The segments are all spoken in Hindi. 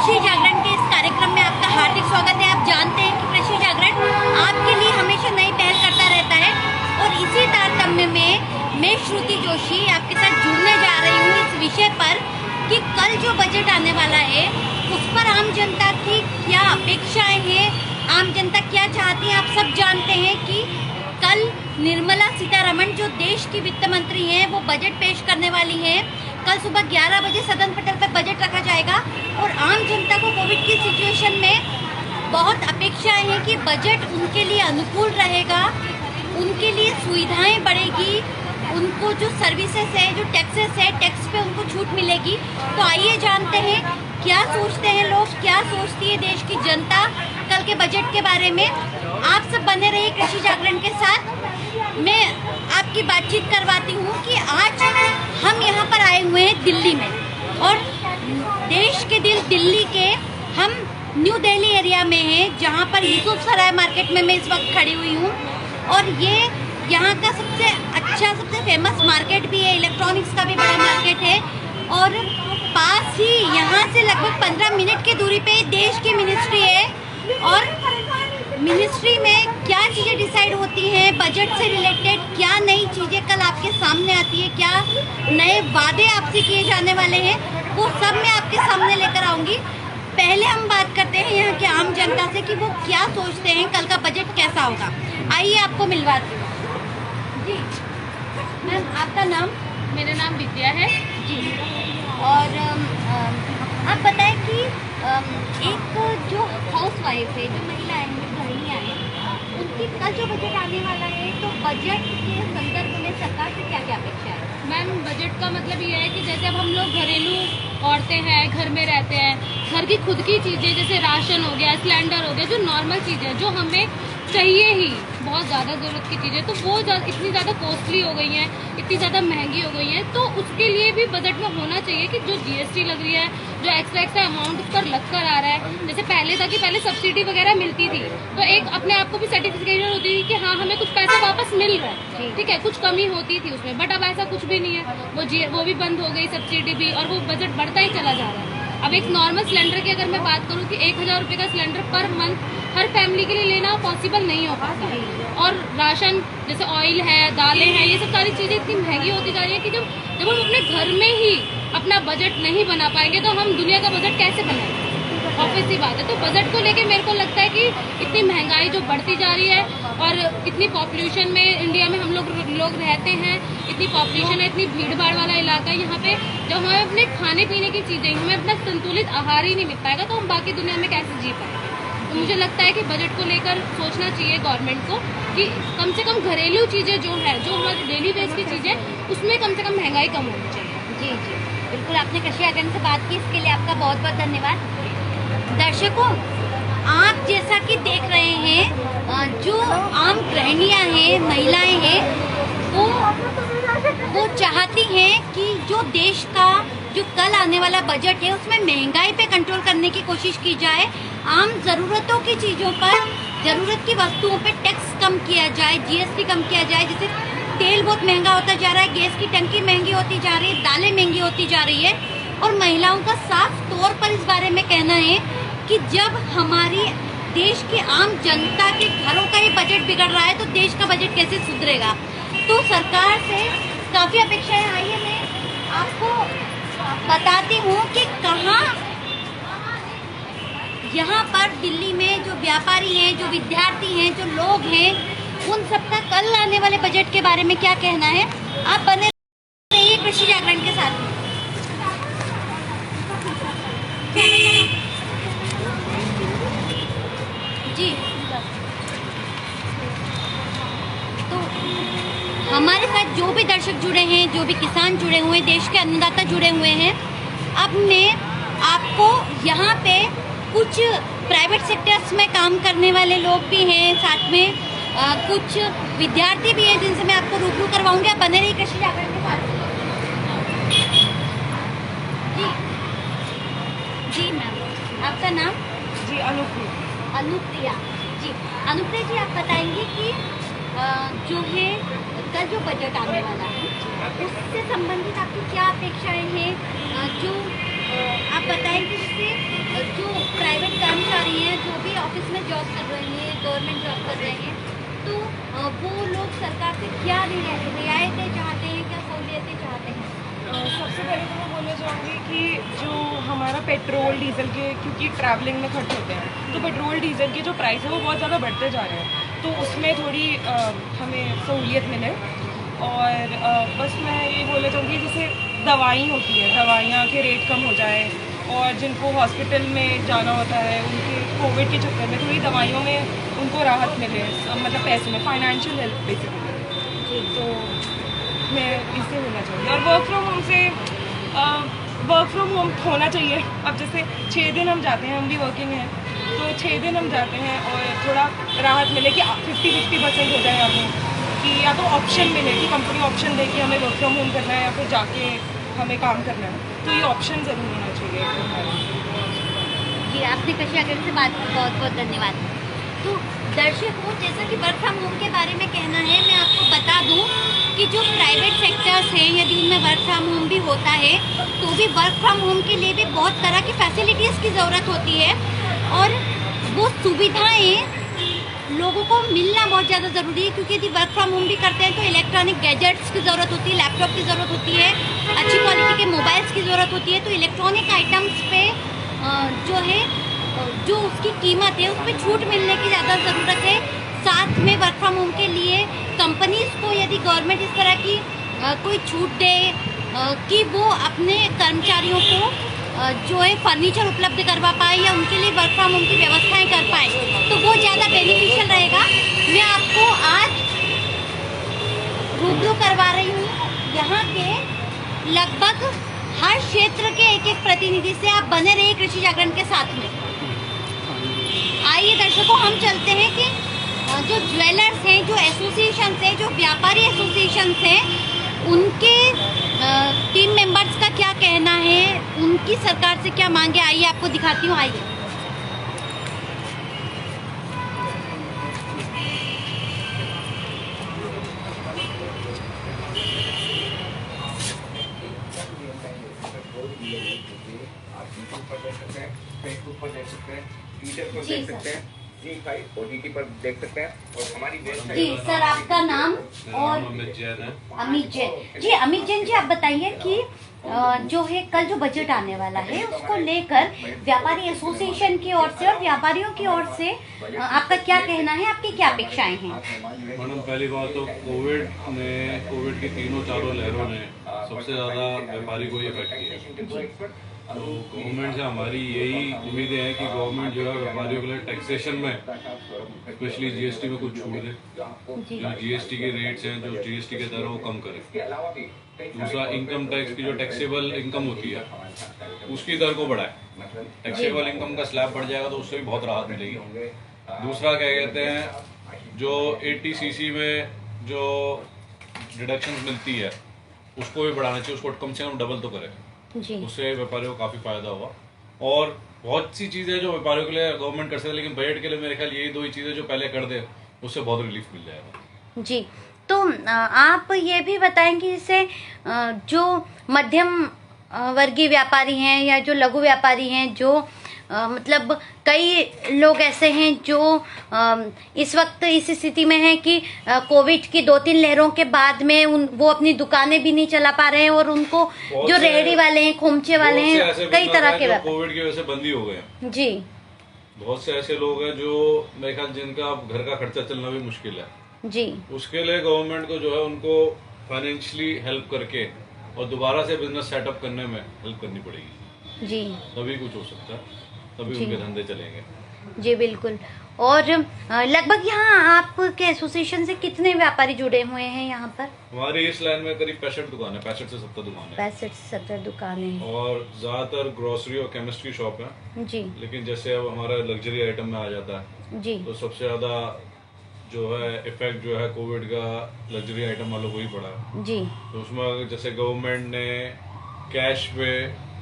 कृषि जागरण के इस कार्यक्रम में आपका हार्दिक स्वागत है। आप जानते हैं कि कृषि जागरण आपके लिए हमेशा नई पहल करता रहता है और इसी तारतम्य में मैं श्रुति जोशी आपके साथ जुड़ने जा रही हूँ इस विषय पर कि कल जो बजट आने वाला है उस पर आम जनता की क्या अपेक्षाएं हैं, आम जनता क्या चाहती है। आप सब जानते हैं कि कल निर्मला सीतारमण जो देश की वित्त मंत्री हैं वो बजट पेश करने वाली हैं। कल सुबह 11 बजे सदन पटल पर बजट रखा जाएगा और आम जनता को कोविड की सिचुएशन में बहुत अपेक्षाएं हैं कि बजट उनके लिए अनुकूल रहेगा, उनके लिए सुविधाएं बढ़ेगी, उनको जो सर्विसेज है, जो टैक्सेस है, टैक्स पे उनको छूट मिलेगी। तो आइए जानते हैं क्या सोचते हैं लोग, क्या सोचती है देश की जनता कल के बजट के बारे में। आप सब बने रहिए कृषि जागरण के साथ। मैं आपकी बातचीत करवाती हूँ कि आज हम यहाँ पर आए हुए हैं दिल्ली में और देश के दिल दिल्ली के हम न्यू दिल्ली एरिया में हैं, जहाँ पर यूसुफ सराय मार्केट में मैं इस वक्त खड़ी हुई हूँ। और ये यहाँ का सबसे अच्छा, सबसे फेमस मार्केट भी है, इलेक्ट्रॉनिक्स का भी बड़ा मार्केट है। और पास ही यहाँ से लगभग 15 मिनट की दूरी पे देश की मिनिस्ट्री है और मिनिस्ट्री में क्या चीज़ें डिसाइड होती हैं बजट से रिलेटेड, क्या नई चीज़ें कल आपके सामने आती है, क्या नए वादे आपसे किए जाने वाले हैं, वो सब मैं आपके सामने लेकर आऊँगी। पहले हम बात करते हैं यहाँ के आम जनता से कि वो क्या सोचते हैं कल का बजट कैसा होगा। आइए आपको मिलवाती हूँ। जी मैम, आपका नाम? मेरा नाम विद्या है जी। और आप बताएं कि एक जो हाउस वाइफ है, जो महिलाएं हैं, जो गृहिणियाँ हैं, उनकी कल जो बजट आने वाला है तो बजट के संदर्भ में सरकार से क्या क्या अपेक्षा है? मैम, बजट का मतलब ये है कि जैसे अब हम लोग घरेलू औरतें हैं, घर में रहते हैं, घर की खुद की चीज़ें जैसे राशन हो गया, सिलेंडर हो गया, जो नॉर्मल चीज़ें जो हमें चाहिए ही, बहुत ज़्यादा ज़रूरत की चीज़ें, तो वो इतनी ज़्यादा कॉस्टली हो गई हैं, इतनी ज़्यादा महंगी हो गई हैं। तो उसके लिए भी बजट में होना चाहिए कि जो जीएसटी लग रही है, जो एक्स्ट्रा अमाउंट उस पर लग कर आ रहा है। जैसे पहले था कि पहले सब्सिडी वगैरह मिलती थी तो एक अपने आप को भी सर्टिफिकेशन होती थी कि हाँ हमें कुछ पैसा वापस मिल रहा है, ठीक है, कुछ कमी होती थी उसमें। बट अब ऐसा कुछ भी नहीं है, वो भी बंद हो गई सब्सिडी भी, और वो बजट बढ़ता ही चला जा रहा है। अब एक नॉर्मल सिलेंडर की अगर मैं बात करूँ कि 1000 रुपये का सिलेंडर पर मंथ हर फैमिली के लिए लेना पॉसिबल नहीं हो पाता है। और राशन जैसे ऑयल है, दालें हैं, ये सब सारी चीज़ें इतनी महंगी होती जा रही है कि जब हम अपने घर में ही अपना बजट नहीं बना पाएंगे तो हम दुनिया का बजट कैसे बनाएंगे? ऑब्वियस सी बात है। तो बजट को लेके मेरे को लगता है कि इतनी महंगाई जो बढ़ती जा रही है और इतनी पॉपुलेशन में इंडिया में हम लोग रहते हैं, इतनी पॉपुलेशन है, इतनी भीड़ भाड़ वाला इलाका है यहाँ पे, जब हमें अपने खाने पीने की चीज़ें, हमें अपना संतुलित आहार ही नहीं मिल पाएगा तो हम बाकी दुनिया में कैसे जी पाएंगे? तो मुझे लगता है कि बजट को लेकर सोचना चाहिए गवर्नमेंट को कि कम से कम घरेलू चीज़ें जो है, जो हमारी डेली बेस की चीज़ें, उसमें कम से कम महंगाई कम होनी चाहिए। जी जी बिल्कुल, आपने कृषि आगन से बात की, इसके लिए आपका बहुत बहुत धन्यवाद। दर्शकों, आप जैसा कि देख रहे हैं जो आम गृहिणियाँ हैं, महिलाएं हैं, वो चाहती हैं कि जो देश का जो कल आने वाला बजट है उसमें महंगाई पे कंट्रोल करने की कोशिश की जाए, आम ज़रूरतों की चीज़ों पर, ज़रूरत की वस्तुओं पे टैक्स कम किया जाए, जीएसटी कम किया जाए। जैसे तेल बहुत महंगा होता जा रहा है, गैस की टंकी महंगी होती जा रही है, दालें महंगी होती जा रही है। और महिलाओं का साफ तौर पर इस बारे में कहना है कि जब हमारी देश की आम जनता के घरों का ही बजट बिगड़ रहा है तो देश का बजट कैसे सुधरेगा। तो सरकार से काफ़ी अपेक्षाएं आई है। मैं आपको बताती हूँ कि कहाँ यहाँ पर दिल्ली में जो व्यापारी हैं, जो विद्यार्थी हैं, जो लोग हैं, उन सबका कल आने वाले बजट के बारे में क्या कहना है। आप बने रहिए कृषि जागरण के साथ। जी, तो हमारे साथ जो भी दर्शक जुड़े हैं, जो भी किसान जुड़े हुए हैं, देश के अन्नदाता जुड़े हुए हैं, अब मैं आपको यहाँ पे कुछ प्राइवेट सेक्टर्स में काम करने वाले लोग भी हैं, साथ में कुछ विद्यार्थी भी हैं जिनसे मैं आपको रूबरू करवाऊंगी। आप बने रहिए कृषि जागरण के साथ। जी जी मैम, आपका नाम? जी, अनुप्रिया जी। अनुप्रिया जी, आप बताएंगे कि जो है कल जो बजट आने वाला है उससे संबंधित आपकी क्या अपेक्षाएं हैं? जो आप बताएंगे जिससे जो रही हैं, जो भी ऑफिस में जॉब कर रही हैं, गवर्नमेंट जॉब कर रहे हैं, तो वो लोग सरकार से क्या रियायतें चाहते हैं, क्या सहूलियतें चाहते हैं? सबसे पहले तो मैं बोलना चाहूँगी कि जो हमारा पेट्रोल डीजल के, क्योंकि ट्रैवलिंग में खर्च होते हैं, तो पेट्रोल डीजल के जो प्राइस है वो बहुत ज़्यादा बढ़ते जा रहे हैं, तो उसमें थोड़ी हमें सहूलियत मिले। और बस मैं ये बोलना चाहूँगी जैसे दवाई होती है, दवाइयाँ के रेट कम हो जाए, और जिनको हॉस्पिटल में जाना होता है उनके कोविड के चक्कर में थोड़ी दवाइयों में उनको राहत मिले, मतलब पैसों में, फाइनेंशियल हेल्प बेसिकली। तो मैं इससे होना चाहिए। और वर्क फ्रॉम होम से वर्क फ्रॉम होम होना चाहिए। अब जैसे 6 दिन हम जाते हैं, हम भी वर्किंग हैं, तो 6 दिन हम जाते हैं और थोड़ा राहत मिले कि 50-50% हो जाए हमें, कि या तो ऑप्शन मिले कि कंपनी ऑप्शन दे कि हमें वर्क फ्रॉम होम करना है या फिर जाके हमें काम करना है, तो ये ऑप्शन ज़रूर होना चाहिए। जी, आपने कृषि अग्रणी से बात की, बहुत बहुत धन्यवाद। तो दर्शकों, जैसा कि वर्क फ्रॉम होम के बारे में कहना है, मैं आपको बता दूं कि जो प्राइवेट सेक्टर्स हैं, यदि उनमें वर्क फ्रॉम होम भी होता है तो भी वर्क फ्रॉम होम के लिए भी बहुत तरह की फैसिलिटीज़ की ज़रूरत होती है, और वो सुविधाएं लोगों को मिलना बहुत ज़्यादा ज़रूरी है, क्योंकि यदि वर्क फ्रॉम होम भी करते हैं तो इलेक्ट्रॉनिक गैजेट्स की ज़रूरत होती है, लैपटॉप की ज़रूरत होती है, अच्छी क्वालिटी के मोबाइल्स की ज़रूरत होती है। तो इलेक्ट्रॉनिक आइटम्स पे जो है, जो उसकी कीमत है, उस पर छूट मिलने की ज़्यादा ज़रूरत है। साथ में वर्क फ्रॉम होम के लिए कंपनीज़ को यदि गवर्नमेंट इस तरह की कोई छूट दे कि वो अपने कर्मचारियों को जो है फर्नीचर उपलब्ध करवा पाए या उनके लिए वर्क फ्रॉम होम की व्यवस्थाएं कर पाए, तो वो ज़्यादा बेनिफिशियल रहेगा। मैं आपको आज रूबरू करवा रही हूँ यहाँ के लगभग हर क्षेत्र के एक एक प्रतिनिधि से। आप बने रहिए कृषि जागरण के साथ में। आइए दर्शकों, हम चलते हैं कि जो ज्वेलर्स हैं, जो एसोसिएशन हैं, जो व्यापारी एसोसिएशन हैं, उनके टीम मेंबर्स का क्या कहना है, उनकी सरकार से क्या मांगे, आइए आपको दिखाती हूँ। आइए। फेसबुक पर देख सकते हैं, ट्विटर पर जी देख सकते हैं, G5 OTT पर देख सकते हैं, और हमारी वेबसाइट। जी सर, आपका नाम? और अमित जैन है। अमित जैन जी। अमित जैन जी, आप बताइए कि जो है कल जो बजट आने वाला है उसको लेकर व्यापारी एसोसिएशन की ओर से और व्यापारियों की ओर से आपका क्या कहना है, आपकी क्या अपेक्षाएं हैं? मैडम, पहली बात तो कोविड की तीनों चारों लहरों ने सबसे ज़्यादा व्यापारी को इफेक्ट किया। तो गवर्नमेंट से हमारी यही उम्मीदें हैं कि गवर्नमेंट जो है व्यापारियों के लिए टैक्सेशन में, स्पेशली जीएसटी में कुछ छूट दे। जो जीएसटी के रेट्स हैं, जो जीएसटी के दर है, वो कम करे। दूसरा, इनकम टैक्स की जो टैक्सेबल इनकम होती है उसकी दर को बढ़ाए। टैक्सेबल इनकम का स्लैब बढ़ जाएगा तो उससे भी बहुत राहत मिलेगी। दूसरा, क्या कहते हैं, जो 80cc में जो डिडक्शन मिलती है उसको भी बढ़ाना चाहिए, उसको कम से कम डबल तो करे। उससे व्यापारियों को काफ़ी फायदा होगा। और बहुत सी चीज़ें जो व्यापारियों के लिए गवर्नमेंट कर सकते हैं, लेकिन बजट के लिए मेरे ख्याल यही दो ही चीज़ें जो पहले कर दे, उससे बहुत रिलीफ मिल जाएगा। जी, तो आप ये भी बताएं कि जैसे जो मध्यम वर्गीय व्यापारी हैं या जो लघु व्यापारी हैं, जो मतलब कई लोग ऐसे हैं जो इस वक्त इस स्थिति में हैं कि कोविड की 2-3 लहरों के बाद में वो अपनी दुकानें भी नहीं चला पा रहे हैं, और उनको जो रेहड़ी वाले हैं, खोमचे वाले हैं, कई तरह के कोविड की वजह से बंद ही हो गए। जी, बहुत से ऐसे लोग हैं जो मेरे ख्याल जिनका घर का खर्चा चलना भी मुश्किल है। जी, उसके लिए गवर्नमेंट को जो है उनको फाइनेंशियली हेल्प करके और दोबारा से बिजनेस सेटअप करने में हेल्प करनी पड़ेगी। जी, तभी कुछ हो सकता है, तभी उनके धंधे चलेंगे। जी बिल्कुल। और लगभग यहाँ आपके एसोसिएशन से कितने व्यापारी जुड़े हुए हैं यहाँ पर? हमारी इस लाइन में करीब 65 दुकान है, 65 से 70 दुकान है। 65 से 70 दुकानें हैं। और ज्यादातर ग्रोसरी और केमिस्ट्री शॉप है जी। लेकिन जैसे अब हमारा लग्जरी आइटम में आ जाता है जी, तो सबसे ज्यादा जो है इफेक्ट जो है कोविड का लग्जरी आइटम वालों को ही पड़ा है। जी, तो उसमें जैसे गवर्नमेंट ने कैश पे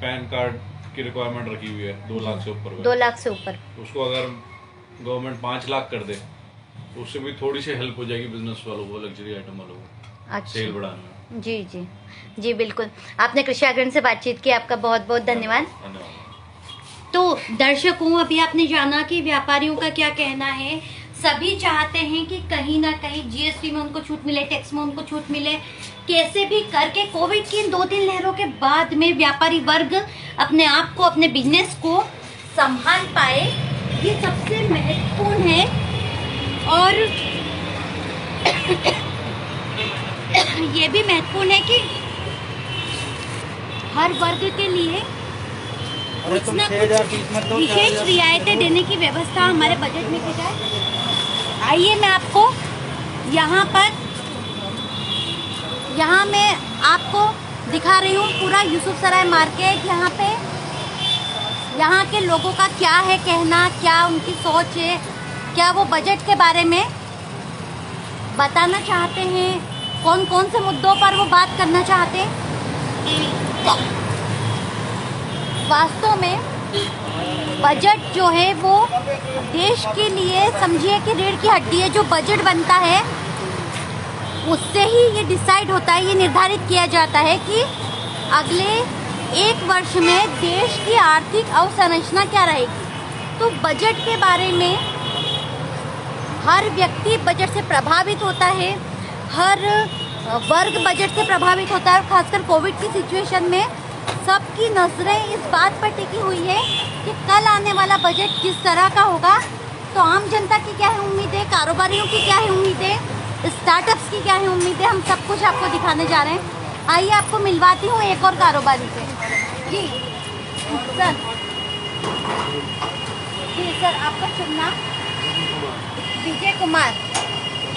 पैन कार्ड की रिक्वायरमेंट रखी हुई है 2 लाख से ऊपर। 2 लाख से ऊपर। उसको अगर गवर्नमेंट 5 लाख कर दे तो उससे भी थोड़ी सी हेल्प हो जाएगी बिजनेस वालों को, लग्जरी आइटम वालों को अच्छा, सेल बढ़ाने में। जी जी जी बिल्कुल। आपने कृषि अग्रणी से बातचीत की, आपका बहुत बहुत धन्यवाद। धन्यवाद। तो दर्शकों, अभी आपने जाना कि व्यापारियों का क्या कहना है। सभी चाहते हैं कि कहीं ना कहीं जीएसटी में उनको छूट मिले, टैक्स में उनको छूट मिले, कैसे भी करके कोविड की इन 2-3 लहरों के बाद में व्यापारी वर्ग अपने आप को, अपने बिजनेस को संभाल पाए, ये सबसे महत्वपूर्ण है। और ये भी महत्वपूर्ण है कि हर वर्ग के लिए कुछ ना कुछ विशेष रियायतें देने की व्यवस्था हमारे बजट में की जाए। आइए मैं आपको यहाँ मैं आपको दिखा रही हूँ पूरा यूसुफसराय मार्केट। यहाँ के लोगों का क्या है कहना, क्या उनकी सोच है, क्या वो बजट के बारे में बताना चाहते हैं, कौन कौन से मुद्दों पर वो बात करना चाहते हैं। वास्तव में बजट जो है वो देश के लिए समझिए कि रीढ़ की हड्डी है। जो बजट बनता है उससे ही ये डिसाइड होता है, ये निर्धारित किया जाता है कि अगले 1 वर्ष में देश की आर्थिक अवसंरचना क्या रहेगी। तो बजट के बारे में हर व्यक्ति बजट से प्रभावित होता है, हर वर्ग बजट से प्रभावित होता है। खासकर कोविड की सिचुएशन में सबकी नजरें इस बात पर टिकी हुई है कि कल आने वाला बजट किस तरह का होगा। तो आम जनता की क्या है उम्मीदें, कारोबारियों की क्या है उम्मीदें, स्टार्टअप्स की क्या है उम्मीदें, हम सब कुछ आपको दिखाने जा रहे हैं। आइए आपको मिलवाती हूँ एक और कारोबारी से। जी सर, जी सर, आपका शुभ नाम? विजय कुमार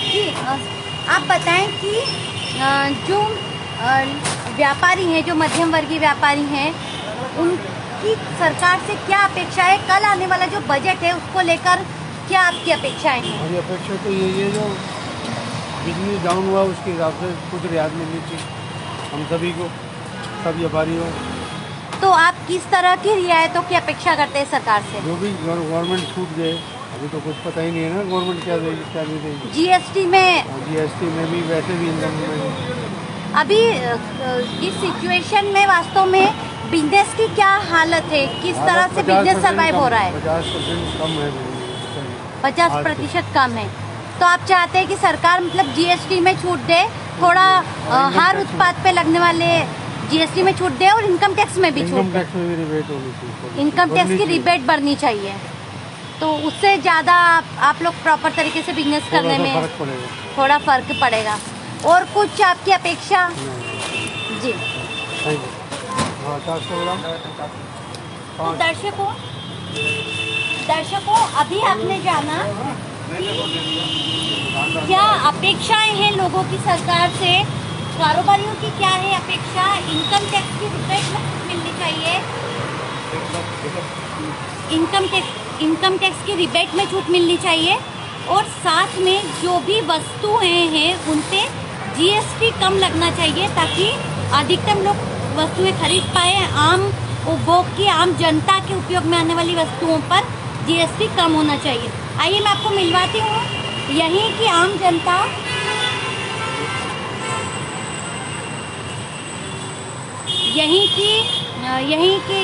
जी। आप बताएं कि जो व्यापारी हैं, जो मध्यम वर्गीय व्यापारी हैं, उनकी सरकार से क्या अपेक्षा है? कल आने वाला जो बजट है उसको लेकर क्या आपकी अपेक्षाएं हैं? हमारी अपेक्षा तो यही है, जो बिजनेस डाउन हुआ उसके हिसाब से कुछ रियायत मिलनी चाहिए हम सभी को, सब व्यापारियों। तो आप किस तरह की रियायतों की अपेक्षा करते हैं सरकार से? जो भी गवर्नमेंट छूट दे, अभी तो कुछ पता ही नहीं है ना गवर्नमेंट क्या देगी क्या नहीं देगी। जीएसटी में, जीएसटी में भी, वैसे भी इनकम में अभी इस सिचुएशन में वास्तव में बिजनेस की क्या हालत है, किस तरह से बिजनेस सर्वाइव हो रहा है? 50% कम है, 50% कम है। तो आप चाहते हैं कि सरकार मतलब जीएसटी में छूट दे, थोड़ा हर उत्पाद पे लगने वाले जीएसटी में छूट दे और इनकम टैक्स में भी छूट इनकम दे। टैक्स में भी रिबेट होनी चाहिए, इनकम टैक्स की रिबेट बढ़नी चाहिए। तो उससे ज़्यादा आप लोग प्रॉपर तरीके से बिजनेस करने में फर्क पड़ेगा, थोड़ा फर्क पड़ेगा। और कुछ आपकी अपेक्षा? जी थैंक यू। हाँ, 400 ग्राम। तो दर्शकों अभी आपने जाना क्या अपेक्षाएं हैं लोगों की सरकार से, कारोबारियों की क्या है अपेक्षा। इनकम टैक्स की रिबेट मिलनी चाहिए, इनकम टैक्स की रिबेट में छूट मिलनी चाहिए, और साथ में जो भी वस्तुएं हैं उन पे जीएसटी कम लगना चाहिए ताकि अधिकतम लोग वस्तुएं खरीद पाए। आम उपभोग की, आम जनता के उपयोग में आने वाली वस्तुओं पर जीएसटी कम होना चाहिए। आइए मैं आपको मिलवाती हूँ यहीं की आम जनता। यहीं की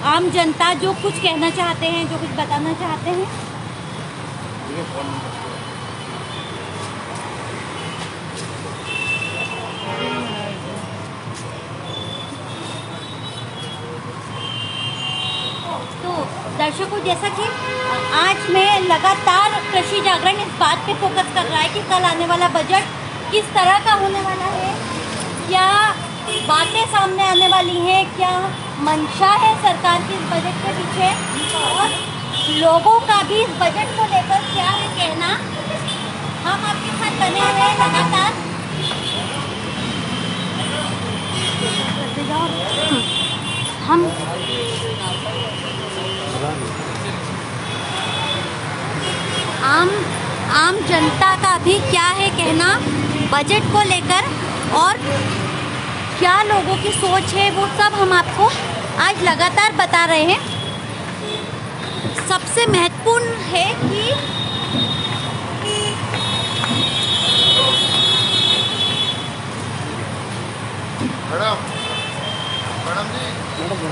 आम जनता जो कुछ कहना चाहते हैं, जो कुछ बताना चाहते हैं। तो दर्शकों, जैसा कि आज मैं लगातार कृषि जागरण इस बात पे फोकस कर रहा है कि कल आने वाला बजट किस तरह का होने वाला है, क्या बातें सामने आने वाली हैं, क्या मंशा है सरकार की इस बजट के पीछे, और लोगों का भी इस बजट को लेकर क्या है कहना। हम आपके साथ बने हुए हैं लगातार। हम आम जनता का भी क्या है कहना बजट को लेकर, और क्या लोगों की सोच है, वो सब हम आपको आज लगातार बता रहे हैं। सबसे महत्वपूर्ण है कि मैडम जी, मैडम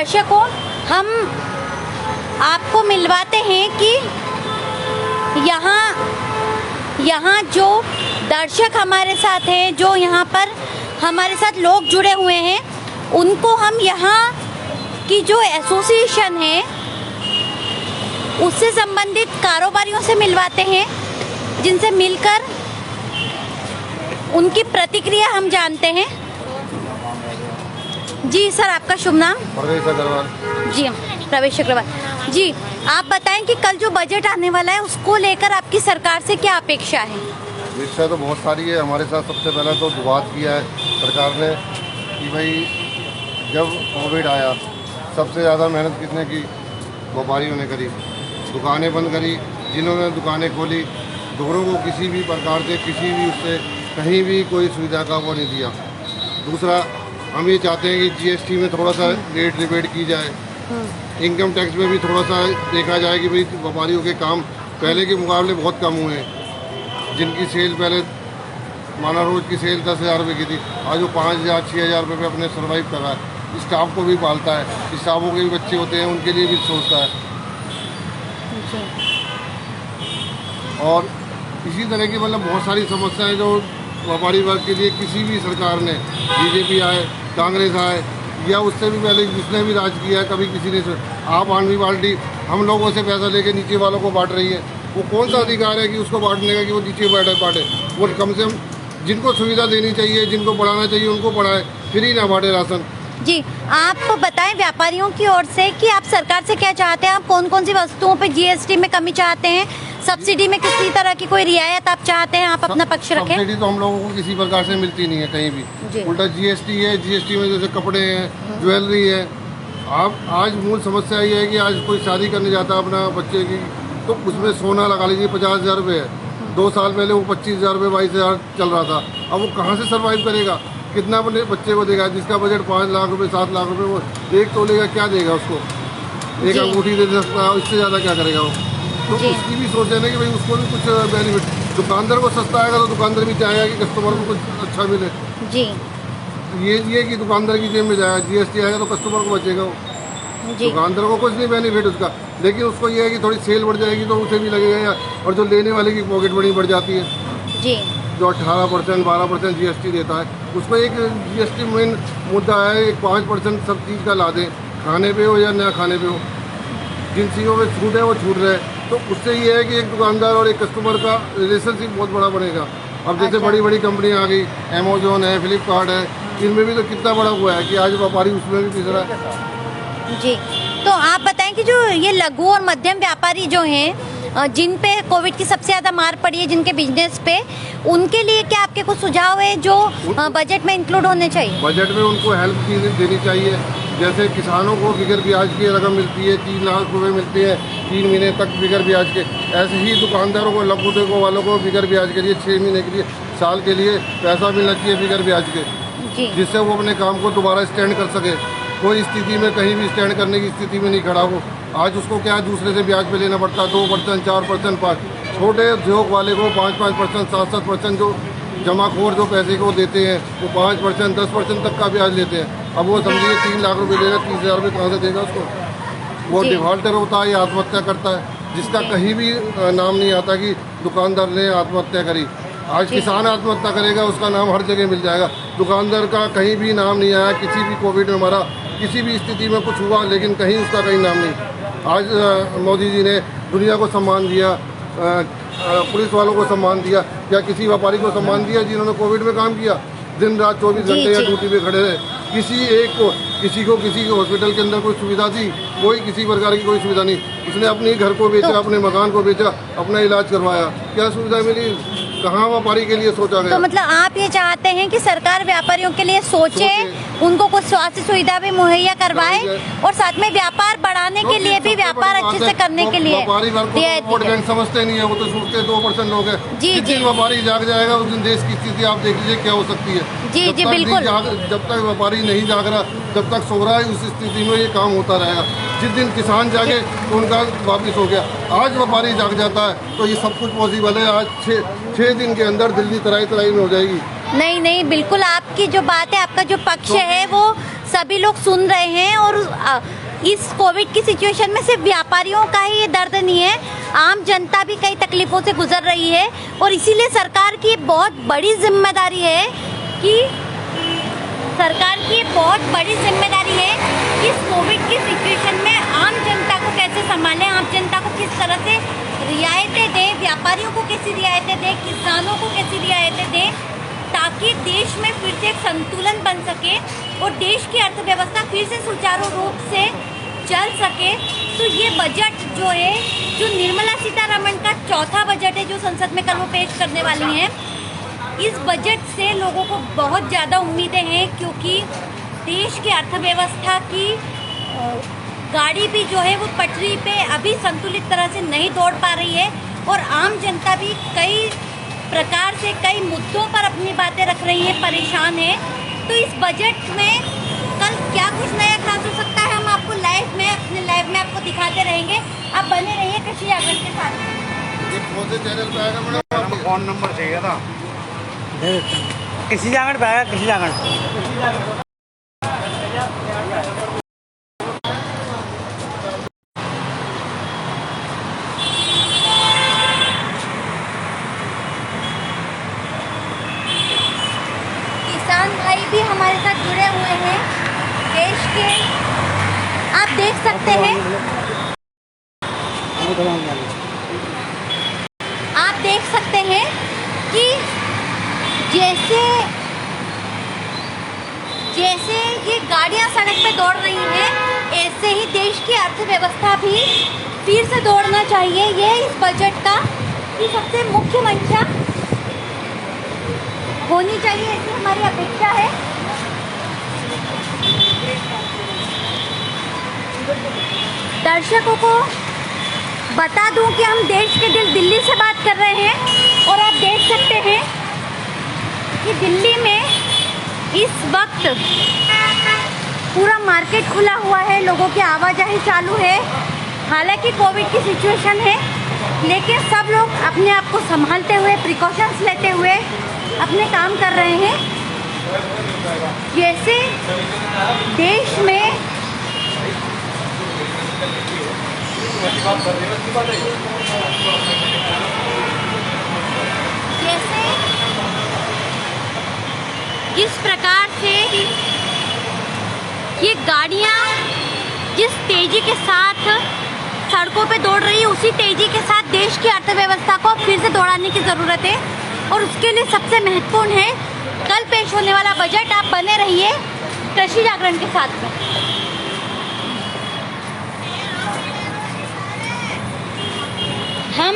दर्शकों, हम आपको मिलवाते हैं कि यहाँ जो दर्शक हमारे साथ हैं, जो यहाँ पर हमारे साथ लोग जुड़े हुए हैं, उनको हम यहाँ की जो एसोसिएशन है उससे संबंधित कारोबारियों से मिलवाते हैं, जिनसे मिलकर उनकी प्रतिक्रिया हम जानते हैं। जी सर, आपका शुभ नाम? प्रवेश अग्रवाल। जी प्रवेश अग्रवाल जी, आप बताएं कि कल जो बजट आने वाला है उसको लेकर आपकी सरकार से क्या अपेक्षा है? अपेक्षा तो बहुत सारी है। हमारे साथ सबसे पहले तो बात किया है सरकार ने कि भाई जब कोविड आया सबसे ज़्यादा मेहनत किसने की? व्यापारियों ने करी, दुकानें बंद करी। जिन्होंने दुकानें खोली दोनों को किसी भी प्रकार से किसी भी उससे कहीं भी कोई सुविधा का वो नहीं दिया। दूसरा, हम ये चाहते हैं कि जीएसटी में थोड़ा सा रेट रिबेट की जाए, इनकम टैक्स में भी थोड़ा सा देखा जाए कि भाई व्यापारियों के काम पहले के मुकाबले बहुत कम हुए हैं। जिनकी सेल पहले माना रोज की सेल 10,000 रुपये की थी, आज वो 5,000 6,000 रुपये में अपने सर्वाइव कर रहा है। स्टाफ को भी पालता है, स्टाफों के भी बच्चे होते हैं, उनके लिए भी सोचता है। और इसी तरह की मतलब बहुत सारी समस्याएं जो व्यापारी वर्ग के लिए किसी भी सरकार ने, बीजेपी आए, कांग्रेस आए या उससे भी पहले जिसने भी राज किया है, कभी किसी ने, आप आदमी पार्टी हम लोगों से पैसा लेके नीचे वालों को बांट रही है। वो कौन सा अधिकार है कि उसको बांटने का कि वो नीचे बांटे? वो कम से कम जिनको सुविधा देनी चाहिए, जिनको बढ़ाना चाहिए उनको बढ़ाए, फ्री ना बांटे राशन। जी, आप बताएं व्यापारियों की ओर से कि आप सरकार से क्या चाहते हैं? आप कौन कौन सी वस्तुओं पे जीएसटी में कमी चाहते हैं? सब्सिडी में किसी तरह की कोई रियायत आप चाहते हैं? आप अपना पक्ष रखें। सब्सिडी तो हम लोगों को किसी प्रकार से मिलती नहीं है कहीं भी। उल्टा जीएसटी है, जीएसटी में जैसे कपड़े हैं, ज्वेलरी है। आप आज मूल समस्या ये है कि आज कोई शादी करने जाता है अपना बच्चे की, तो उसमें सोना लगा लीजिए 50,000 रुपये है। 2 साल पहले वो 25,000 रुपये 22,000 चल रहा था। अब वो कहाँ से सर्वाइव करेगा? कितना अपने बच्चे को देगा? जिसका बजट 5 लाख रुपए 7 लाख रुपए, वो एक तोले का क्या देगा उसको? एक अंगूठी दे सकता है, इससे ज़्यादा क्या करेगा वो? तो उसकी भी सोच है ना कि भाई उसको भी कुछ बेनिफिट। दुकानदार को सस्ता आएगा तो दुकानदार भी चाहेगा कि कस्टमर को कुछ अच्छा मिले। जी, ये कि दुकानदार की जेब में जाएगा, जीएसटी आएगा तो कस्टमर को बचेगा वो। दुकानदार को कुछ नहीं बेनिफिट उसका, लेकिन उसको ये है कि थोड़ी सेल बढ़ जाएगी तो उसे भी लगेगा, और जो लेने वाले की पॉकेट बड़ी बढ़ जाती है। जी, जो 18% 12% जीएसटी देता है, उसको एक जीएसटी मेन मुद्दा है, एक 5% सब चीज़ का ला दें, खाने पे हो या ना खाने पे हो। जिन चीज़ों में छूट है वो छूट रहे, तो उससे ये है कि एक दुकानदार और एक कस्टमर का रिलेशनशिप बहुत बड़ा बनेगा। अब जैसे बड़ी बड़ी कंपनियां आ गई, अमेजोन है, फ्लिपकार्ट है, इनमें भी तो कितना बड़ा हुआ है कि आज व्यापारी उसमें भी पिस रहा है। जी, तो आप बताएं कि जो ये लघु और मध्यम व्यापारी जो हैं, जिन पे कोविड की सबसे ज़्यादा मार पड़ी है, जिनके बिजनेस पे, उनके लिए क्या आपके कुछ सुझाव है जो बजट में इंक्लूड होने चाहिए? बजट में उनको हेल्प देनी चाहिए। जैसे किसानों को बिगर ब्याज की रकम मिलती है, 3 लाख रुपए मिलती है 3 महीने तक बिगर ब्याज के, ऐसे ही दुकानदारों को, लघु उद्योगों वालों को बिगर ब्याज के लिए 6 महीने के लिए, साल के लिए पैसा मिलना चाहिए बिगर ब्याज के, जिससे वो अपने काम को दोबारा स्टैंड कर सके। कोई स्थिति में कहीं भी स्टैंड करने की स्थिति में नहीं खड़ा हो। आज उसको क्या दूसरे से ब्याज पे लेना पड़ता है, 2%, 4%, 5। छोटे उद्योग वाले को 5% 7% जो जमाखोर जो पैसे को देते हैं वो 5% 10% तक का ब्याज लेते हैं। अब वो समझिए 3 लाख रुपए देगा, 30,000 रुपये कहाँ से देगा उसको? वो डिफॉल्टर होता है या आत्महत्या करता है, जिसका कहीं भी नाम नहीं आता कि दुकानदार ने आत्महत्या करी। आज किसान आत्महत्या करेगा, उसका नाम हर जगह मिल जाएगा। दुकानदार का कहीं भी नाम नहीं आया। किसी भी कोविड में मरा, किसी भी स्थिति में कुछ हुआ, लेकिन कहीं उसका कहीं नाम नहीं। आज मोदी जी ने दुनिया को सम्मान दिया, पुलिस वालों को सम्मान दिया, या किसी व्यापारी को सम्मान दिया जिन्होंने कोविड में काम किया, दिन रात 24 घंटे या ड्यूटी पे खड़े रहे। किसी एक को किसी के हॉस्पिटल के अंदर कोई सुविधा थी? कोई किसी प्रकार की कोई सुविधा नहीं। उसने अपने घर को बेचा, अपने मकान को बेचा, अपना इलाज करवाया। क्या सुविधा मिली? कहाँ व्यापारी के लिए सोचा गया? तो मतलब आप ये चाहते हैं कि सरकार व्यापारियों के लिए सोचे, उनको कुछ स्वास्थ्य सुविधा भी मुहैया करवाए, और साथ में व्यापार बढ़ाने के लिए भी, व्यापार अच्छे से करने के लिए वोट बैंक समझते नहीं है। वो तो सोचते 2% लोग हैं। जिस दिन व्यापारी जाग जाएगा उस दिन देश की स्थिति आप देख लीजिए क्या हो सकती है। जी जी बिल्कुल। जब तक व्यापारी नहीं जाग रहा, जब तक सो रहा है, उस स्थिति में ये काम होता रहेगा। जिस दिन किसान जागे तो उनका वापिस हो गया। आज व्यापारी जाग जाता है तो ये सब कुछ पॉसिबल है। आज 6 दिन के अंदर दिल्ली तराई में हो जाएगी। नहीं, बिल्कुल आपकी जो बात है, आपका जो पक्ष है वो सभी लोग सुन रहे हैं और इस कोविड की सिचुएशन में सिर्फ व्यापारियों का ही ये दर्द नहीं है, आम जनता भी कई तकलीफों से गुजर रही है। और इसीलिए सरकार की बहुत बड़ी जिम्मेदारी है कि इस कोविड की सिचुएशन में आम जनता को कैसे संभालें, आम जनता को किस तरह से रियायतें दें, व्यापारियों को कैसी रियायतें दें, किसानों को कैसी रियायतें दें, ताकि देश में फिर से एक संतुलन बन सके और देश की अर्थव्यवस्था फिर से सुचारू रूप से चल सके। तो ये बजट जो है, जो निर्मला सीतारमण का चौथा बजट है जो संसद में कल वो पेश करने वाली हैं, इस बजट से लोगों को बहुत ज़्यादा उम्मीदें हैं, क्योंकि देश की अर्थव्यवस्था की गाड़ी भी जो है वो पटरी पे अभी संतुलित तरह से नहीं दौड़ पा रही है और आम जनता भी कई प्रकार से कई मुद्दों पर अपनी बातें रख रही है, परेशान है। तो इस बजट में कल क्या कुछ नया खास हो सकता है, हम आपको अपने लाइव में आपको दिखाते रहेंगे। आप बने रहिए कृषि जागरण के साथ। ये कौन से चैनल पे आएगा मैडम? फोन नंबर चाहिए था, कृषि जागरण पे आएगा, कृषि जागरण। किसान भाई भी हमारे साथ जुड़े हुए हैं देश के, आप देख सकते हैं, आप देख सकते हैं कि जैसे ये गाड़ियां सड़क पे दौड़ रही हैं, ऐसे ही देश की अर्थव्यवस्था भी फिर से दौड़ना चाहिए। ये इस बजट का की सबसे मुख्य मंशा होनी चाहिए, ऐसी हमारी अपेक्षा है। दर्शकों को बता दूं कि हम देश के दिल्ली से बात कर रहे हैं और आप देख सकते हैं कि दिल्ली में इस वक्त पूरा मार्केट खुला हुआ है, लोगों की आवाजाही चालू है। हालांकि कोविड की सिचुएशन है, लेकिन सब लोग अपने आप को संभालते हुए, प्रिकॉशंस लेते हुए अपने काम कर रहे हैं। जैसे देश में जिस प्रकार से ये गाड़ियाँ जिस तेजी के साथ सड़कों पे दौड़ रही है, उसी तेजी के साथ देश की अर्थव्यवस्था को फिर से दौड़ाने की ज़रूरत है और उसके लिए सबसे महत्वपूर्ण है कल पेश होने वाला बजट। आप बने रहिए कृषि जागरण के साथ में। हम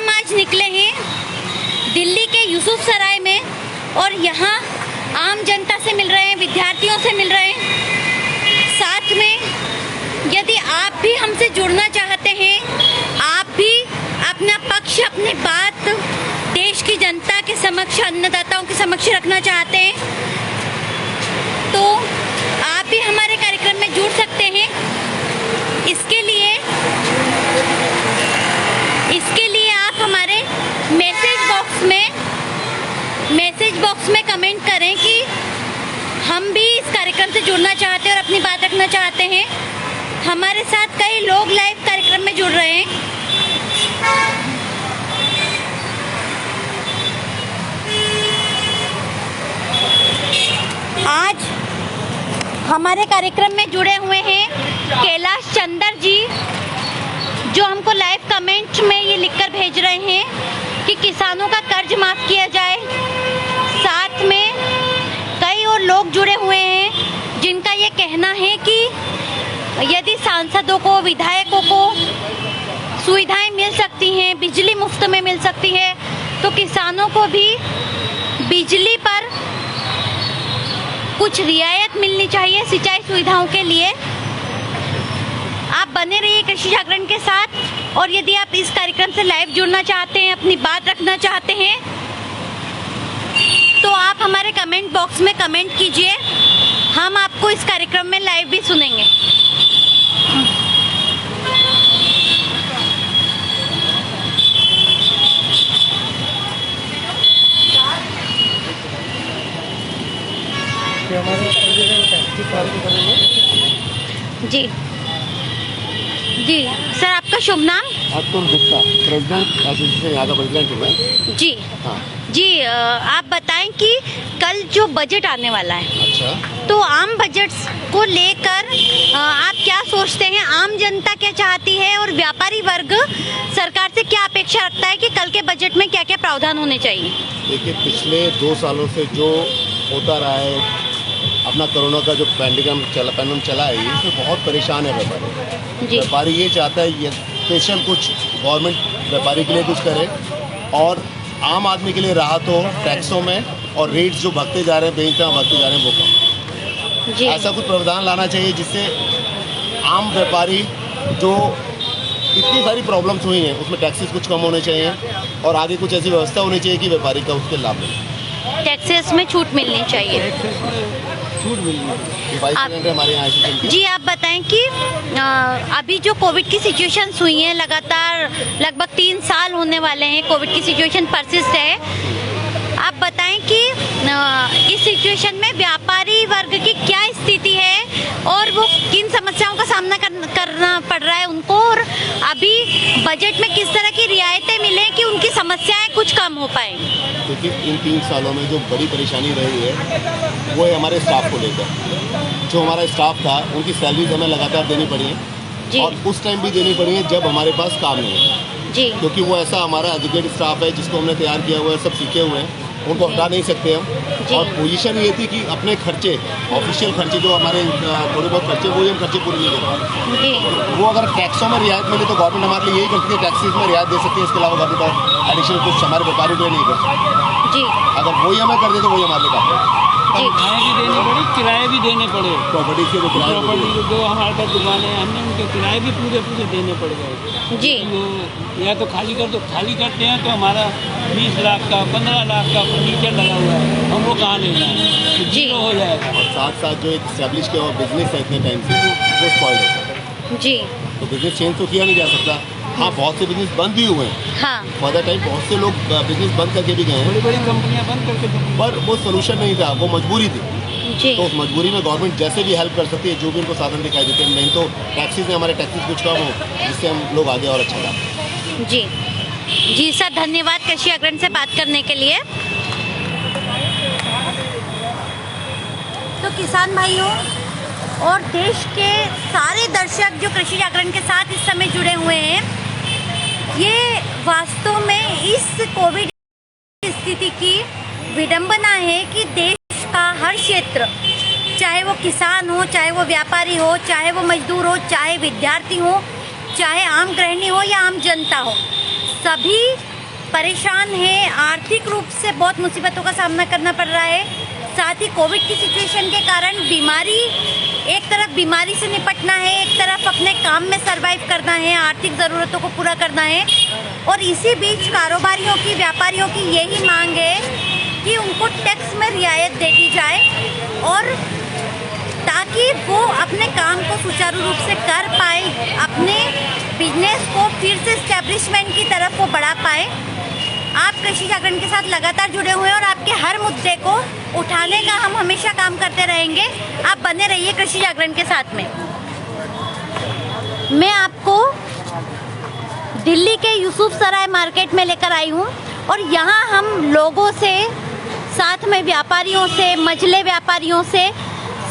आज निकले हैं दिल्ली के यूसुफ सराय में और यहाँ आम जनता से मिल रहे हैं, विद्यार्थियों से मिल रहे हैं। साथ में यदि आप भी हमसे जुड़ना चाहते हैं, आप भी अपना पक्ष, अपनी बात देश की जनता के समक्ष, अन्नदाताओं के समक्ष रखना चाहते हैं, तो आप भी हमारे कार्यक्रम में जुड़ सकते हैं। इसके लिए आप हमारे मैसेज बॉक्स में कमेंट करें कि हम भी इस कार्यक्रम से जुड़ना चाहते हैं और अपनी बात रखना चाहते हैं। हमारे साथ कई लोग लाइव कार्यक्रम में जुड़ रहे हैं। आज हमारे कार्यक्रम में जुड़े हुए हैं कैलाश चंदर जी, जो हमको लाइव कमेंट में ये लिखकर भेज रहे हैं कि किसानों का कर्ज माफ़ किया जाए। साथ में कई और लोग जुड़े हुए हैं जिनका ये कहना है कि यदि सांसदों को, विधायकों को सुविधाएं मिल सकती हैं, बिजली मुफ्त में मिल सकती है, तो किसानों को भी बिजली पर कुछ रियायत मिलनी चाहिए सिंचाई सुविधाओं के लिए। आप बने रहिए कृषि जागरण के साथ और यदि आप इस कार्यक्रम से लाइव जुड़ना चाहते हैं, अपनी बात रखना चाहते हैं, तो आप हमारे कमेंट बॉक्स में कमेंट कीजिए। हम आपको इस कार्यक्रम में लाइव भी सुनेंगे। हमारे जी जी सर, आपका शुभ नाम? अतुल गुप्ता, प्रेसिडेंट एसोसिएशन यहाँ का प्रेसिडेंट हूँ मैं। जी हाँ। जी आप बताएं कि कल जो बजट आने वाला है, अच्छा। तो आम बजट को लेकर आप क्या सोचते हैं? आम जनता क्या चाहती है और व्यापारी वर्ग सरकार से क्या अपेक्षा रखता है कि कल के बजट में क्या क्या प्रावधान होने चाहिए? देखिए, पिछले 2 सालों से जो होता रहा है, अपना कोरोना का जो पैंडमिक चला है, इसमें बहुत परेशान है व्यापारी। जी व्यापारी ये चाहता है ये स्पेशल कुछ गवर्नमेंट व्यापारी के लिए कुछ करे और आम आदमी के लिए राहत हो टैक्सों में, और रेट्स जो बढ़ते जा रहे हैं, बेइंतहा बढ़ते जा रहे हैं, वो कम। जी ऐसा कुछ प्रावधान लाना चाहिए जिससे आम व्यापारी जो इतनी सारी प्रॉब्लम्स हुई हैं उसमें टैक्सेस कुछ कम होने चाहिए और आगे कुछ ऐसी व्यवस्था होनी चाहिए कि व्यापारी का उसके लाभ मिले। टैक्सेस में छूट मिलनी चाहिए। वाइस आप- प्रेसिडेंट है हमारे यहाँ एसोसिएशन के। जी आप बताएं कि अभी जो कोविड की सिचुएशंस हुई हैं, लगातार लगभग 3 साल होने वाले हैं, कोविड की सिचुएशन परसिस्ट है। आप बताएं कि इस सिचुएशन में व्यापारी वर्ग की क्या स्थिति है और वो किन समस्याओं का सामना करना पड़ रहा है उनको, और अभी बजट में किस तरह की रियायतें मिलें कि उनकी समस्याएं कुछ कम हो पाए? देखिए, इन 3 सालों में जो बड़ी परेशानी रही है वो है हमारे स्टाफ को लेकर। जो हमारा स्टाफ था उनकी सैलरीज हमें लगातार देनी पड़ी है जी और उस टाइम भी देनी पड़ी है जब हमारे पास काम नहीं है, जी क्योंकि वो ऐसा हमारा एजुकेटेड स्टाफ है जिसको हमने तैयार किया हुआ है, सब सीखे हुए हैं, उनको हटा नहीं सकते हम। जी। और पोजीशन ये थी कि अपने खर्चे, ऑफिशियल खर्चे जो हमारे थोड़े बहुत खर्चे, वो ही हम खर्चे पूरे नहीं कर पाए। जी वो अगर टैक्सों में रियायत मिले तो गवर्नमेंट हमारे लिए यही करती है, टैक्सेस में रियायत दे सकती है, इसके अलावा गवर्नमेंट और एडिशनल कुछ हमारे व्यापारी को नहीं कर सकते। जी अगर वही हमें कर दे तो वही हमारे लिए काम है। जी किराए भी देने पड़े, किराए भी देने पड़े। प्रॉपर्टी के जो किराए प्रॉपर्टी होते हैं। जो हमारे पास दुकानें हैं, हमने उनके किराए भी पूरे देने पड़ गए। जी वो या तो खाली करते हैं तो हमारा 20 लाख का 15 लाख का फर्नीचर लगा हुआ है, हम वो कहाँ ले जाएँ? तो जी। जीरो हो जाएगा। और साथ साथ जो एक स्टैब्लिश किया हुआ बिजनेस है इतने टाइम से वो स्पॉइल होता है। जी तो बिजनेस चेंज तो किया नहीं जा सकता। हाँ, बहुत से बिजनेस बंद भी हुए हैं, हाँ फॉर टाइम बहुत से लोग बिजनेस बंद करके भी गए हैं, बड़ी बड़ी कंपनियां बंद करके चली। पर वो सोल्यूशन नहीं था, वो मजबूरी थी। जी तो उस मजबूरी में गवर्नमेंट जैसे भी हेल्प कर सकती है, जो भी उनको साधन दिखाई देते हैं, मेन तो टैक्सीज में हमारे टैक्सीज कुछ कम हो जिससे हम लोग आगे और अच्छा काम। जी जी सर, धन्यवाद कृषि अग्रणी से बात करने के लिए। तो किसान भाइयों और देश के सारे दर्शक जो कृषि जागरण के साथ इस समय जुड़े हुए हैं, ये वास्तव में इस कोविड स्थिति की विडंबना है कि देश का हर क्षेत्र, चाहे वो किसान हो, चाहे वो व्यापारी हो, चाहे वो मजदूर हो, चाहे विद्यार्थी हो, चाहे आम गृहिणी हो या आम जनता हो, सभी परेशान हैं। आर्थिक रूप से बहुत मुसीबतों का सामना करना पड़ रहा है। साथ ही कोविड की सिचुएशन के कारण एक तरफ बीमारी से निपटना है, एक तरफ अपने काम में सरवाइव करना है, आर्थिक ज़रूरतों को पूरा करना है, और इसी बीच कारोबारियों की, व्यापारियों की यही मांग है कि उनको टैक्स में रियायत दे दी जाए, और ताकि वो अपने काम को सुचारू रूप से कर पाए, अपने बिजनेस को फिर से एस्टेब्लिशमेंट की तरफ वो बढ़ा पाए। आप कृषि जागरण के साथ लगातार जुड़े हुए हैं और आपके हर मुद्दे को उठाने का हम हमेशा काम करते रहेंगे। आप बने रहिए कृषि जागरण के साथ में। मैं आपको दिल्ली के यूसुफ सराय मार्केट में लेकर आई हूँ और यहाँ हम लोगों से, साथ में व्यापारियों से, मझले व्यापारियों से,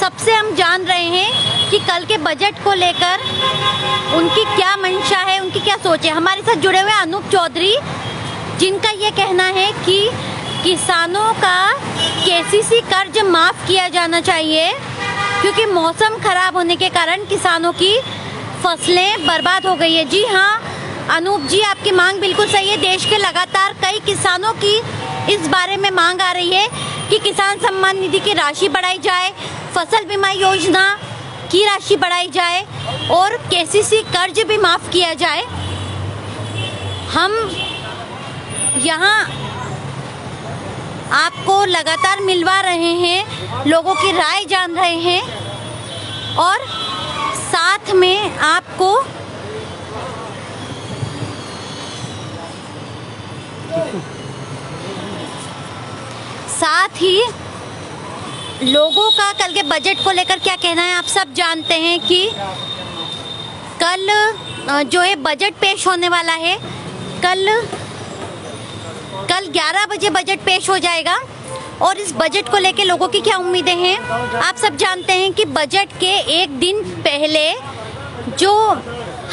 सबसे हम जान रहे हैं कि कल के बजट को लेकर उनकी क्या मंशा है, उनकी क्या सोच है। हमारे साथ जुड़े हुए अनूप चौधरी, जिनका ये कहना है कि किसानों का केसीसी कर्ज माफ़ किया जाना चाहिए क्योंकि मौसम खराब होने के कारण किसानों की फसलें बर्बाद हो गई है। जी हाँ अनूप जी, आपकी मांग बिल्कुल सही है। देश के लगातार कई किसानों की इस बारे में मांग आ रही है कि किसान सम्मान निधि की राशि बढ़ाई जाए, फसल बीमा योजना की राशि बढ़ाई जाए और केसीसी कर्ज भी माफ़ किया जाए। हम यहाँ आपको लगातार मिलवा रहे हैं, लोगों की राय जान रहे हैं और साथ में आपको लोगों का कल के बजट को लेकर क्या कहना है? आप सब जानते हैं कि कल जो है बजट पेश होने वाला है। कल 11 बजे बजट पेश हो जाएगा और इस बजट को लेकर लोगों की क्या उम्मीदें हैं? आप सब जानते हैं कि बजट के एक दिन पहले जो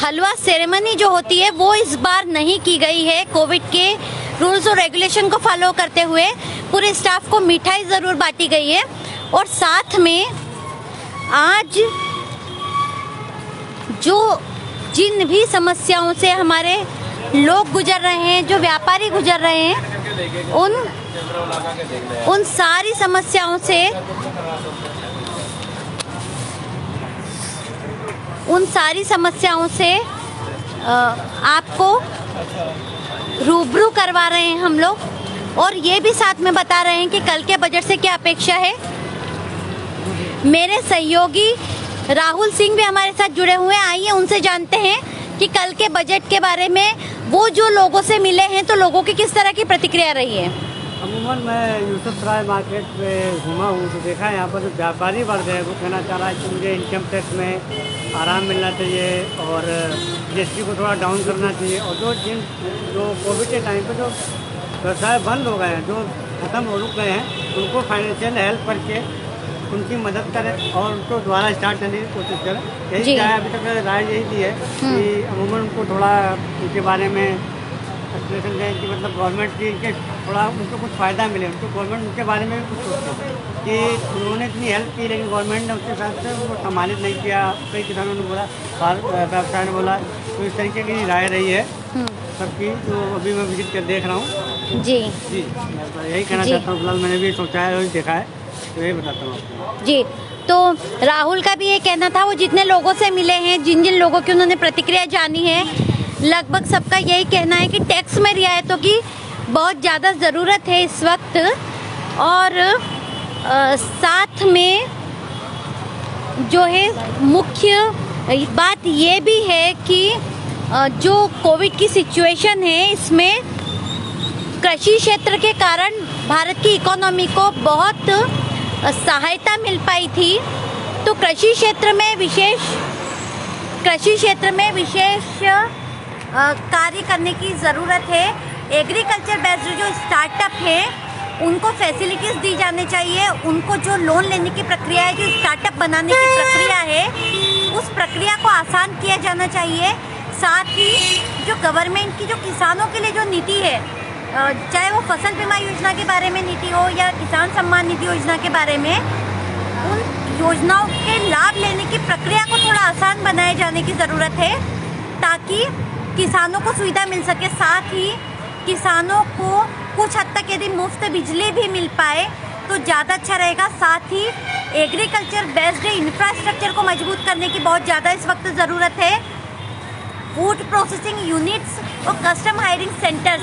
हलवा सेरेमनी जो होती है वो इस बार नहीं की गई है। कोविड के रूल्स और रेगुलेशन को फॉलो करते हुए पूरे स्टाफ को मिठाई ज़रूर बांटी गई है। और साथ में आज जो जिन भी समस्याओं से हमारे लोग गुजर रहे हैं, जो व्यापारी गुजर रहे हैं, उन सारी समस्याओं से आपको रूबरू करवा रहे हैं हम लोग। और ये भी साथ में बता रहे हैं कि कल के बजट से क्या अपेक्षा है। मेरे सहयोगी राहुल सिंह भी हमारे साथ जुड़े हुए हैं। आइए उनसे जानते हैं कि कल के बजट के बारे में वो जो लोगों से मिले हैं तो लोगों की किस तरह की प्रतिक्रिया रही है। अमूमन मैं यूसुफ सराय मार्केट में घूमा हूँ तो देखा यहाँ पर जो व्यापारी वर्ग है वो कहना चाह रहा है कि मुझे इनकम टैक्स में आराम मिलना चाहिए और जीएसटी को थोड़ा डाउन करना चाहिए। और जो कोविड के टाइम पे जो व्यवसाय बंद हो गए हैं, जो ख़त्म हो रुक गए हैं, उनको फाइनेंशियल हेल्प करके उनकी मदद करें और उनको दोबारा स्टार्ट करने की कोशिश करें। यही क्या है, अभी तक राय यही दी है कि अमूमन उनको थोड़ा उनके बारे में एक्सप्लेनेशन दें कि मतलब गवर्नमेंट की इनके थोड़ा उनको कुछ फ़ायदा मिले। उनको गवर्नमेंट उनके बारे में भी कुछ सोचे कि उन्होंने इतनी हेल्प की लेकिन गवर्नमेंट ने उसके हिसाब से उनको सम्मानित नहीं किया। कई किसानों ने बोला, व्यवसाय ने बोला, तो इस तरीके की राय रही है सबकी। तो अभी मैं विजिट कर देख रहा हूँ। जी यही कहना चाहता हूँ। फिलहाल मैंने भी सोचा है और देखा है तो यही बताता हूँ आपको। जी, तो राहुल का भी ये कहना था, वो जितने लोगों से मिले हैं, जिन जिन लोगों की उन्होंने प्रतिक्रिया जानी है, लगभग सबका यही कहना है कि टैक्स में रियायतों की बहुत ज़्यादा ज़रूरत है इस वक्त। और साथ में जो है मुख्य बात ये भी है कि जो कोविड की सिचुएशन है इसमें कृषि क्षेत्र के कारण भारत की इकोनॉमी को बहुत सहायता मिल पाई थी। तो कृषि क्षेत्र में विशेष कार्य करने की ज़रूरत है। एग्रीकल्चर बेस्ड जो स्टार्टअप है उनको फैसिलिटीज़ दी जाने चाहिए। उनको जो लोन लेने की प्रक्रिया है, जो स्टार्टअप बनाने की प्रक्रिया है, उस प्रक्रिया को आसान किया जाना चाहिए। साथ ही जो गवर्नमेंट की जो किसानों के लिए जो नीति है, चाहे वो फसल बीमा योजना के बारे में नीति हो या किसान सम्मान निधि योजना के बारे में, उन योजनाओं के लाभ लेने की प्रक्रिया को थोड़ा आसान बनाए जाने की ज़रूरत है ताकि किसानों को सुविधा मिल सके। साथ ही किसानों को कुछ हद तक यदि मुफ्त बिजली भी मिल पाए तो ज़्यादा अच्छा रहेगा। साथ ही एग्रीकल्चर बेस्ड इंफ्रास्ट्रक्चर को मजबूत करने की बहुत ज़्यादा इस वक्त ज़रूरत है। फूड प्रोसेसिंग यूनिट्स और कस्टम हायरिंग सेंटर्स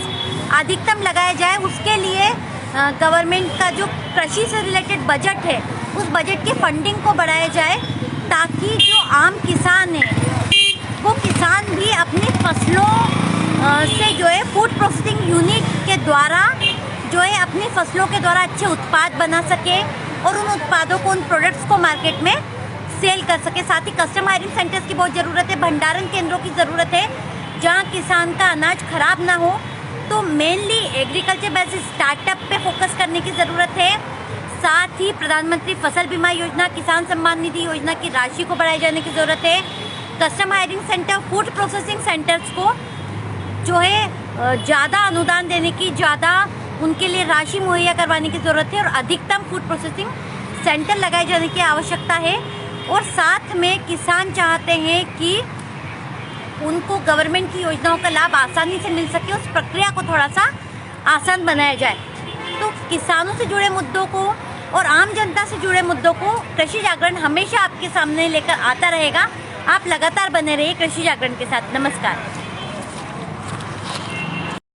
अधिकतम लगाया जाए। उसके लिए गवर्नमेंट का जो कृषि से रिलेटेड बजट है उस बजट की फंडिंग को बढ़ाया जाए ताकि जो आम किसान है वो किसान भी अपनी फसलों से जो है फूड प्रोसेसिंग यूनिट के द्वारा जो है अपनी फसलों के द्वारा अच्छे उत्पाद बना सके और उन उत्पादों को, उन प्रोडक्ट्स को मार्केट में सेल कर सके। साथ ही कस्टम हायरिंग सेंटर्स की बहुत ज़रूरत है, भंडारण केंद्रों की ज़रूरत है जहां किसान का अनाज खराब ना हो। तो मेनली एग्रीकल्चर बेस्ड स्टार्टअप पे फोकस करने की ज़रूरत है। साथ ही प्रधानमंत्री फसल बीमा योजना, किसान सम्मान निधि योजना की राशि को बढ़ाए जाने की ज़रूरत है। Custom hiring centre, food processing centres को जो है ज़्यादा अनुदान देने की, ज़्यादा उनके लिए राशि मुहैया करवाने की ज़रूरत है और अधिकतम फूड प्रोसेसिंग सेंटर लगाए जाने की आवश्यकता है। और साथ में किसान चाहते हैं कि उनको गवर्नमेंट की योजनाओं का लाभ आसानी से मिल सके, उस प्रक्रिया को थोड़ा सा आसान बनाया जाए। तो किसानों से जुड़े मुद्दों को और आम जनता से जुड़े मुद्दों को कृषि जागरण हमेशा आपके सामने लेकर आता रहेगा। आप लगातार बने रहिए कृषि जागरण के साथ। नमस्कार।